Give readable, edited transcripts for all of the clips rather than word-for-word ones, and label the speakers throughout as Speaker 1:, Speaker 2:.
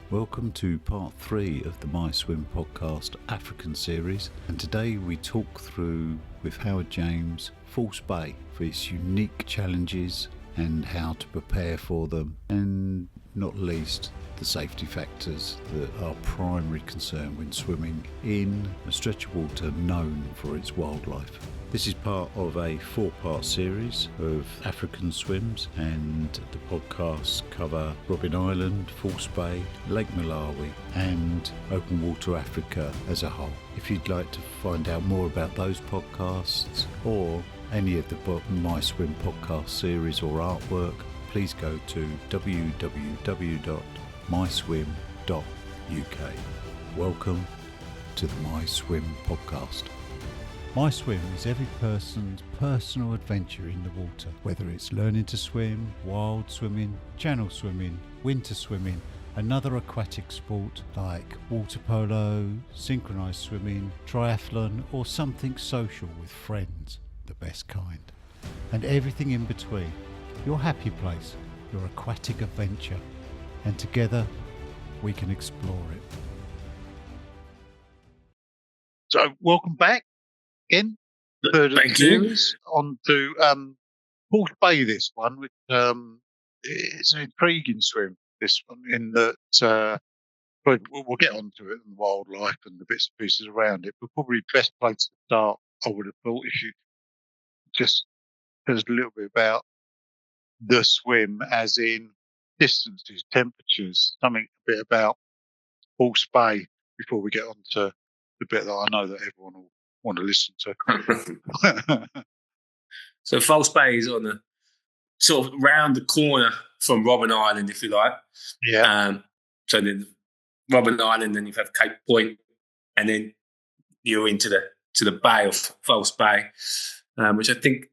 Speaker 1: Welcome to part 3 of the MYSWIM podcast African series, and today we talk through with Howard James False Bay for its unique challenges and how to prepare for them, and not least the safety factors that are primary concern when swimming in a stretch of water known for its wildlife. This is part of a 4-part series of African swims, and the podcasts cover Robben Island, False Bay, Lake Malawi and open water Africa as a whole. If you'd like to find out more about those podcasts or any of the MYSWIM podcast series or artwork, please go to www.myswim.uk. Welcome to the MYSWIM podcast. MYSWIM is every person's personal adventure in the water, whether it's learning to swim, wild swimming, channel swimming, winter swimming, another aquatic sport like water polo, synchronised swimming, triathlon, or something social with friends, the best kind. And everything in between, your happy place, your aquatic adventure, and together we can explore it.
Speaker 2: So welcome back again, third of the series, on to False Bay. This one, which it's an intriguing swim. This one, in that we'll get onto it and the wildlife and the bits and pieces around it. But probably the best place to start, I would have thought, if you just tell us a little bit about the swim, as in distances, temperatures, something a bit about False Bay before we get on to the bit that I know that everyone will want to listen to.
Speaker 3: So False Bay is on the sort of round the corner from Robben Island, if you like.
Speaker 2: Yeah.
Speaker 3: So then Robben Island, then you have Cape Point, and then you're into the Bay of False Bay, which I think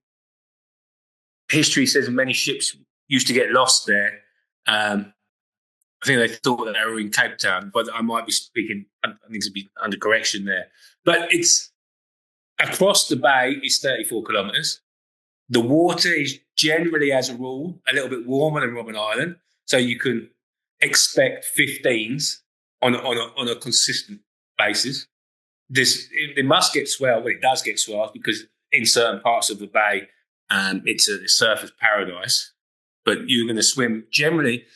Speaker 3: history says many ships used to get lost there. I think they thought that they were in Cape Town, but I might be speaking, I need to be under correction there. But it's across the bay is 34 kilometres. The water is generally, as a rule, a little bit warmer than Robben Island, so you can expect 15s on a consistent basis. It must get swell, but it does get swell because in certain parts of the bay, it's a surface paradise. But you're going to swim generally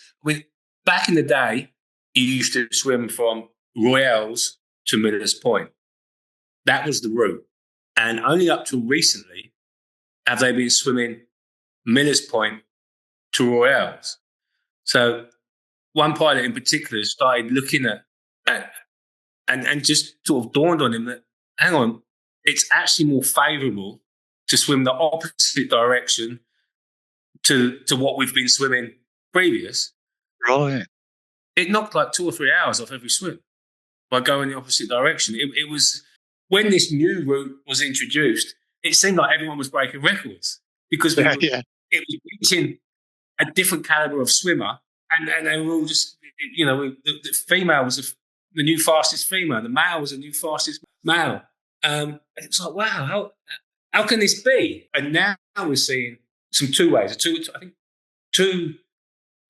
Speaker 3: back in the day, you used to swim from Royals to Miller's Point. That was the route. And only up till recently have they been swimming Miller's Point to Royals. So one pilot in particular started looking at and just sort of dawned on him that, hang on, it's actually more favourable to swim the opposite direction to what we've been swimming previous.
Speaker 2: Right.
Speaker 3: It knocked like 2 or 3 hours off every swim by going the opposite direction. It was, when this new route was introduced, it seemed like everyone was breaking records because it was reaching a different caliber of swimmer, and they were all just, the female was the new fastest female, the male was the new fastest male. And it was like, wow, how can this be? And now we're seeing some two-ways. I think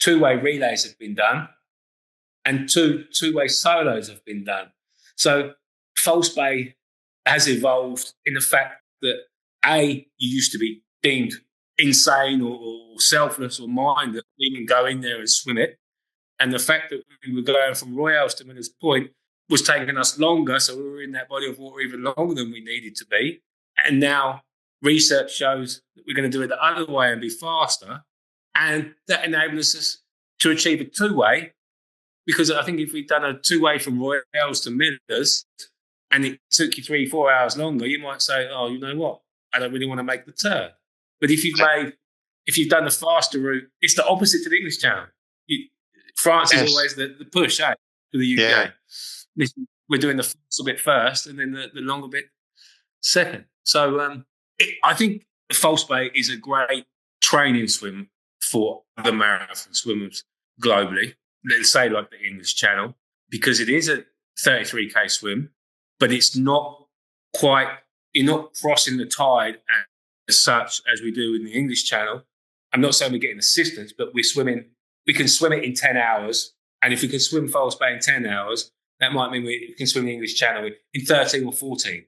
Speaker 3: two-way relays have been done, and two-way solos have been done. So False Bay has evolved in the fact that, A, you used to be deemed insane or selfless or mind that we can go in there and swim it. And the fact that we were going from Royals to Miller's Point was taking us longer, so we were in that body of water even longer than we needed to be. And now research shows that we're going to do it the other way and be faster. And that enables us to achieve a two-way, because I think if we'd done a two-way from Royals to Miller's and it took you 3-4 hours longer, you might say, oh, you know what? I don't really want to make the turn. But if you've done the faster route, it's the opposite to the English Channel. France is always the push, to the UK. Yeah. We're doing the faster bit first and then the longer bit second. So I think False Bay is a great training swim for other marathon swimmers globally, let's say like the English Channel, because it is a 33k swim, but it's not quite, you're not crossing the tide as such as we do in the English Channel. I'm not saying we're getting assistance, but we can swim it in 10 hours And if we can swim False Bay in 10 hours, that might mean we can swim the English Channel in 13 or 14.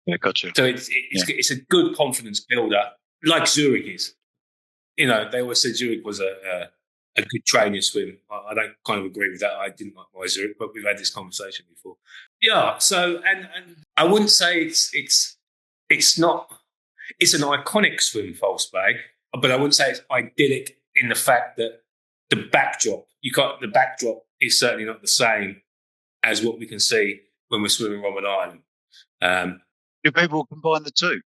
Speaker 2: Yeah, gotcha.
Speaker 3: So it's a good confidence builder, like Zurich is. You know, they always said Zurich was a good training swim. I don't kind of agree with that. I didn't like my Zurich, but we've had this conversation before. Yeah. So, and I wouldn't say it's not. It's an iconic swim, False Bay, but I wouldn't say it's idyllic in the fact that the backdrop is certainly not the same as what we can see when we're swimming Robben Island.
Speaker 2: Do people combine the two?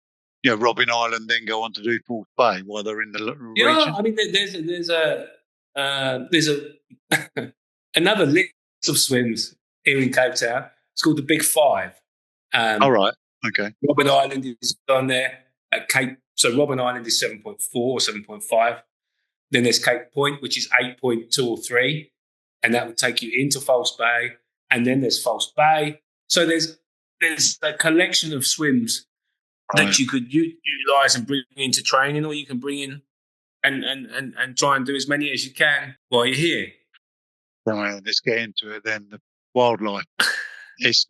Speaker 2: You know, Robben Island, then go on to do False Bay while they're in the region?
Speaker 3: Yeah, I mean, there's another list of swims here in Cape Town. It's called the Big Five.
Speaker 2: All right. Okay.
Speaker 3: Robben Island is on there at Cape. So Robben Island is 7.4 or 7.5. Then there's Cape Point, which is 8.2 or 3, and that would take you into False Bay. And then there's False Bay. So there's a collection of swims that you could utilise and bring into training, or you can bring in and try and do as many as you can while you're here.
Speaker 2: Right, let's get into it then. The wildlife. It's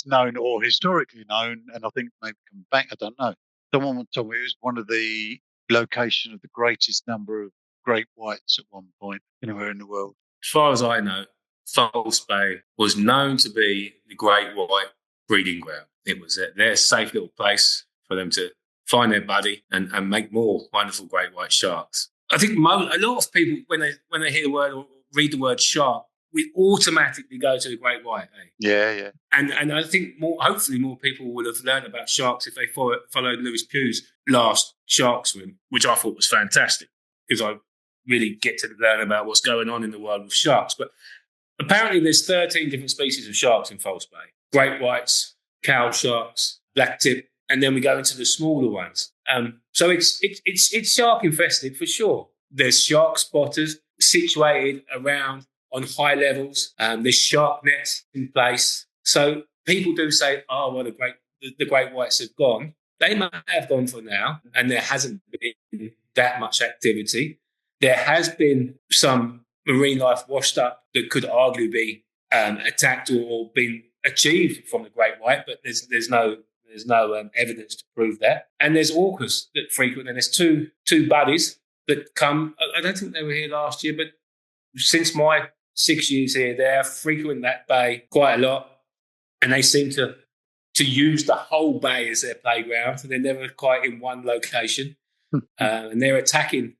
Speaker 2: known or historically known, and I think maybe come back, I don't know. Someone told me it was one of the location of the greatest number of great whites at one point anywhere in the world.
Speaker 3: As far as I know, False Bay was known to be the great white breeding ground. It was their safe little place for them to find their buddy and make more wonderful great white sharks. I think a lot of people, when they hear the word or read the word shark, we automatically go to the great white. Eh?
Speaker 2: Yeah.
Speaker 3: And I think hopefully more people would have learned about sharks if they followed Lewis Pugh's last shark swim, which I thought was fantastic because I really get to learn about what's going on in the world with sharks. But apparently there's 13 different species of sharks in False Bay. Great whites, cow sharks, black tip, and then we go into the smaller ones. So it's shark infested for sure. There's shark spotters situated around on high levels. There's shark nets in place. So people do say, "Oh, well, the great whites have gone." They might have gone for now, and there hasn't been that much activity. There has been some marine life washed up that could arguably be attacked or been achieved from the great white, but there's no evidence to prove that. And there's orcas that frequent, and there's two buddies that come. I don't think they were here last year, but since my 6 years here, they frequent that bay quite a lot, and they seem to use the whole bay as their playground. So they're never quite in one location, and they're attacking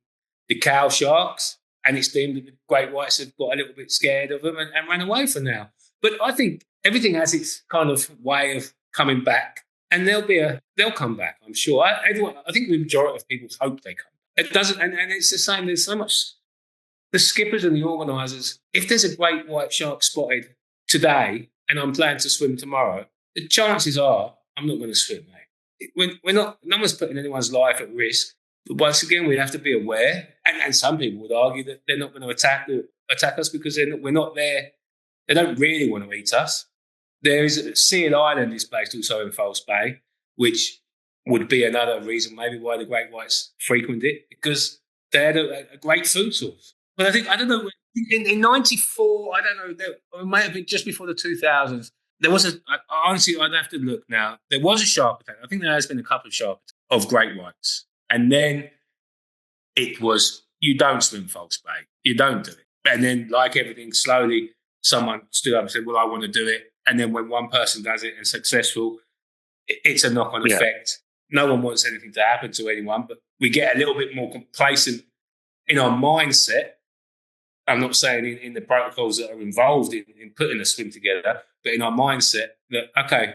Speaker 3: the cow sharks. And it's deemed that the great whites have got a little bit scared of them and ran away for now. But I think everything has its kind of way of coming back, and they'll come back. I'm sure. I think the majority of people hope they come. It doesn't, and it's the same. There's so much. The skippers and the organisers. If there's a great white shark spotted today, and I'm planning to swim tomorrow, the chances are I'm not going to swim, mate. We're not. No one's putting anyone's life at risk. But once again, we have to be aware. And some people would argue that they're not going to attack us because we're not there. They don't really want to eat us. There is Seal Island is based also in False Bay, which would be another reason maybe why the great whites frequent it, because they had a great food source. But I don't know, in 94, I don't know, it might have been just before the 2000s, there was honestly, I'd have to look now. There was a shark attack. I think there has been a couple of shark attacks of great whites. And then it was, you don't swim False Bay. You don't do it. And then, like everything, slowly someone stood up and said, well, I want to do it. And then when one person does it and successful, it's a knock-on effect. No one wants anything to happen to anyone, but we get a little bit more complacent in our mindset. I'm not saying in the protocols that are involved in putting a swim together, but in our mindset that, okay,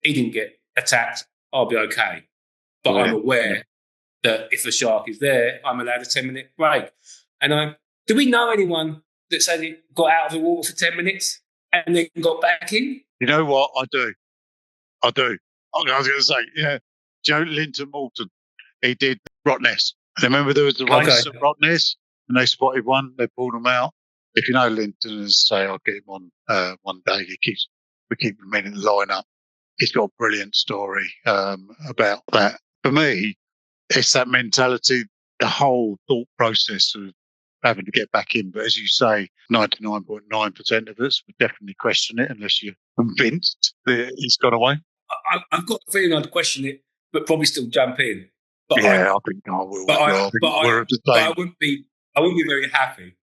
Speaker 3: he didn't get attacked, I'll be okay. But I'm aware that if a shark is there, I'm allowed a 10-minute break. And do we know anyone that said he got out of the water for 10 minutes and then got back in?
Speaker 2: You know what? I do. I was going to say, yeah, Joe Linton Moulton, he did Rottnest. Remember there was the race at Rottnest and they spotted one, they pulled him out. If you know Linton, as say, I'll get him on one day. We keep him in the lineup. He's got a brilliant story about that. For me, it's that mentality, the whole thought process of having to get back in. But as you say, 99.9% of us would definitely question it unless you're convinced that he's gone away.
Speaker 3: I've got the feeling I'd question it, but probably still jump in. But
Speaker 2: I think I will.
Speaker 3: I wouldn't be very happy.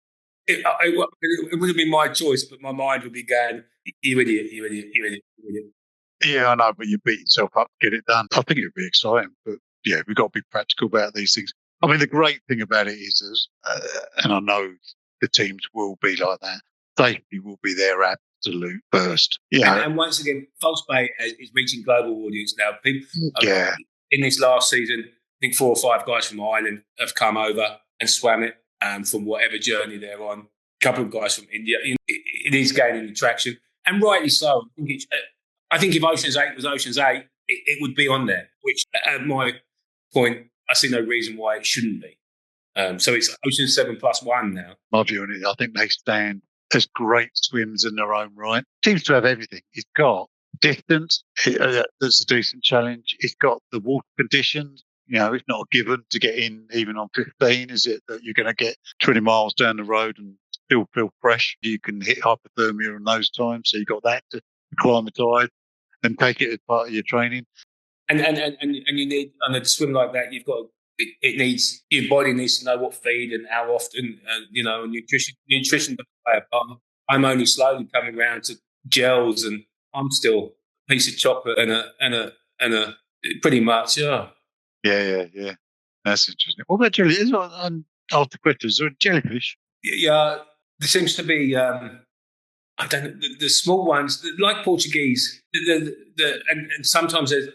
Speaker 3: It would have been my choice, but my mind would be going, "You idiot, you idiot, you idiot, you idiot."
Speaker 2: Yeah, I know, but you beat yourself up to get it done. I think it would be exciting, but yeah, we've got to be practical about these things. I mean, the great thing about it is, and I know the teams will be like that, safety will be their absolute first. Yeah.
Speaker 3: And once again, False Bay is reaching global audience now. People, in this last season, I think 4 or 5 guys from Ireland have come over and swam it from whatever journey they're on. A couple of guys from India. It is gaining traction, and rightly so. I think if Ocean's 8 was Ocean's 8, it would be on there, which at my point, I see no reason why it shouldn't be. So it's Ocean's 7+1 now.
Speaker 2: My view on it, I think they stand as great swims in their own right. Seems to have everything. It's got distance, that's a decent challenge. It's got the water conditions. It's not a given to get in even on 15, is it? That you're going to get 20 miles down the road and still feel fresh. You can hit hypothermia in those times. So you've got that to acclimatise and take it as part of your training. And
Speaker 3: you need, on a swim like that, you've got, it needs, your body needs to know what feed and how often, and nutrition doesn't play a part. I'm only slowly coming around to gels, and I'm still a piece of chocolate and a pretty much, yeah.
Speaker 2: Yeah. That's interesting. What about jellyfish? Ask the question, is there a jellyfish?
Speaker 3: Yeah, there seems to be, I don't know, the small ones, like Portuguese, and sometimes there's,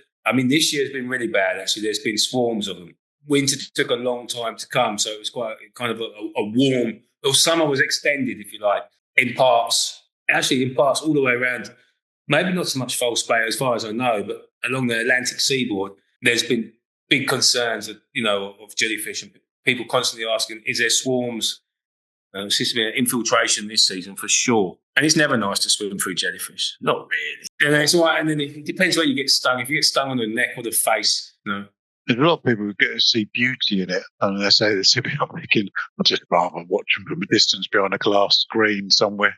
Speaker 3: this year's been really bad, actually. There's been swarms of them. Winter took a long time to come, so it was quite kind of a warm, or summer was extended, if you like, in parts all the way around. Maybe not so much False Bay as far as I know, but along the Atlantic seaboard, there's been big concerns of jellyfish, and people constantly asking, is there swarms? Seems to be an infiltration this season for sure. And it's never nice to swim through jellyfish. Not really. And it's all right. And then it depends where you get stung. If you get stung on the neck or the face,
Speaker 2: There's a lot of people who get to see beauty in it. And they say they're simply not thinking, I'd just rather watch them from a distance behind a glass screen somewhere,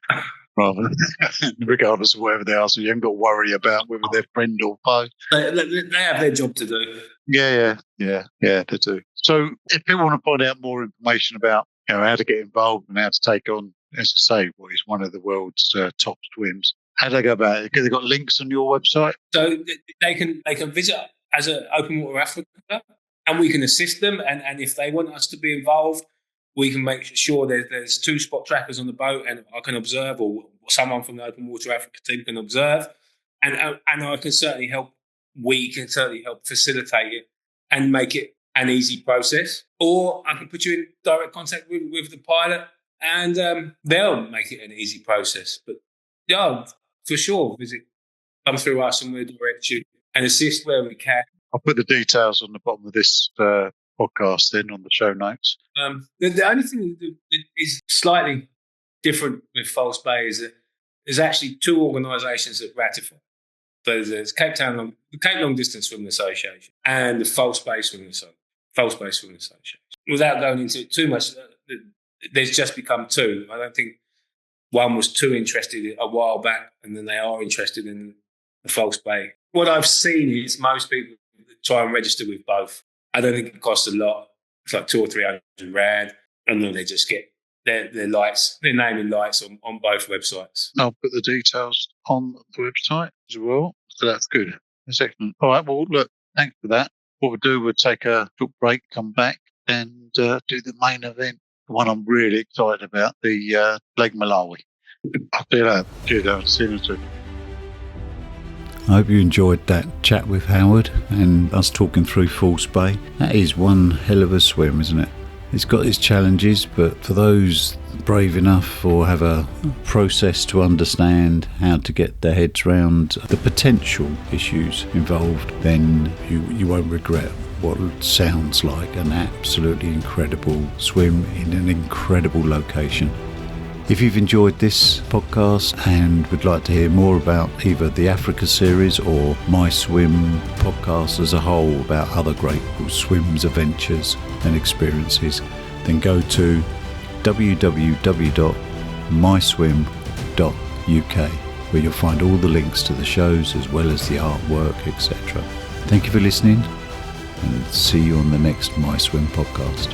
Speaker 2: rather than, regardless of wherever they are. So you haven't got to worry about whether they're friend or foe.
Speaker 3: They have their job to do.
Speaker 2: Yeah, they do. So if people want to find out more information about how to get involved and how to take on, as I say, what is one of the world's top swims, how do they go about it? Have they got links on your website?
Speaker 3: So they can visit as an Open Water Africa, and we can assist them. And if they want us to be involved, we can make sure there's 2 spot trackers on the boat, and I can observe, or someone from the Open Water Africa team can observe, and I can certainly help. We can certainly help facilitate it and make it an easy process. Or I can put you in direct contact with the pilot, and they'll make it an easy process. But yeah, for sure, come through us and we'll direct you and assist where we can.
Speaker 2: I'll put the details on the bottom of this podcast then on the show notes.
Speaker 3: The only thing that is slightly different with False Bay is that there's actually 2 organisations that ratify. So there's Cape Long Distance Swimming Association and the False Bay Swimming Association. Without going into it too much, there's just become 2. I don't think one was too interested a while back, and then they are interested in the False Bay. What I've seen is most people try and register with both. I don't think it costs a lot. It's like 200 or 300 rand, and then they just get their lights, their name and lights on both websites.
Speaker 2: I'll put the details on the website as well. So that's good. That's excellent. All right. Well, look, thanks for that. What we'll do, we'll take a short break, come back, and do the main event, the one I'm really excited about, the Lake Malawi. I'll see you later. Cheers, Howard. See you soon.
Speaker 1: I hope you enjoyed that chat with Howard and us talking through False Bay. That is one hell of a swim, isn't it? It's got its challenges, but for those brave enough or have a process to understand how to get their heads around the potential issues involved, then you won't regret what sounds like an absolutely incredible swim in an incredible location. If you've enjoyed this podcast and would like to hear more about either the Africa series or MYSWIM podcast as a whole about other great swims, adventures and experiences, then go to www.myswim.uk, where you'll find all the links to the shows as well as the artwork, etc. Thank you for listening, and see you on the next MySwim podcast.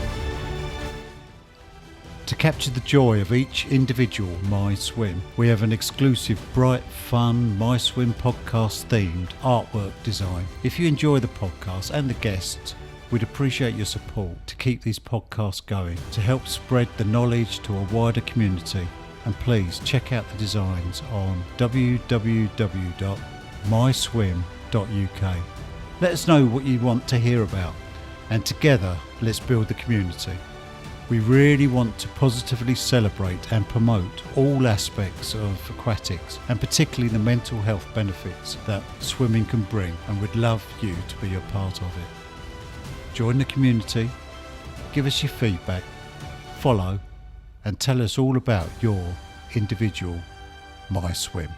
Speaker 1: To capture the joy of each individual MySwim, we have an exclusive, bright, fun MySwim podcast themed artwork design. If you enjoy the podcast and the guests, we'd appreciate your support to keep these podcasts going, to help spread the knowledge to a wider community. And please check out the designs on www.myswim.uk. Let us know what you want to hear about, and together let's build the community. We really want to positively celebrate and promote all aspects of aquatics, and particularly the mental health benefits that swimming can bring, and would love you to be a part of it. Join the community, give us your feedback, follow, and tell us all about your individual MySwim.